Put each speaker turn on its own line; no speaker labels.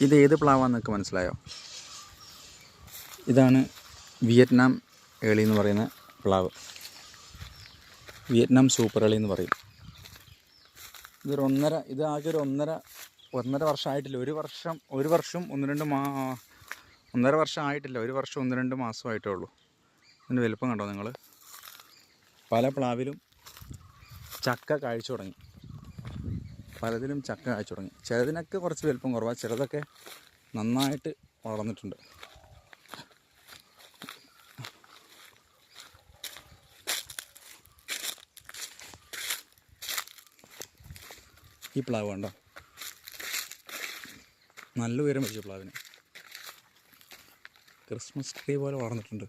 ഇത് ഏത് പ്ലാവാന്ന് നിങ്ങൾക്ക് മനസ്സിലായോ? ഇതാണ് വിയറ്റ്നാം ഏളി എന്ന് പറയുന്ന പ്ലാവ്. വിയറ്റ്നാം സൂപ്പർ ഏളി എന്ന് പറയും. ഇത് ആകെ ഒരു ഒന്നര വർഷമായിട്ടില്ല. ഒരു വർഷം 1-2 വർഷം ആയിട്ടില്ല. 1 വർഷം 1-2 മാസമായിട്ടേ ഉള്ളൂ. ഇതിൻ്റെ വലുപ്പം കണ്ടോ നിങ്ങൾ? പല പ്ലാവിലും ചക്ക കായ്ച്ചു തുടങ്ങി. പലതിലും ചക്ക കായ്ച്ചു തുടങ്ങി. ചിലതിനൊക്കെ കുറച്ച് വലുപ്പം കുറവാണ്, ചിലതൊക്കെ നന്നായിട്ട് വളർന്നിട്ടുണ്ട്. ഈ പ്ലാവ് കണ്ടോ, നല്ല ഉയരം വെച്ചു പ്ലാവിന്. ക്രിസ്മസ് ട്രീ പോലെ വളർന്നിട്ടുണ്ട്.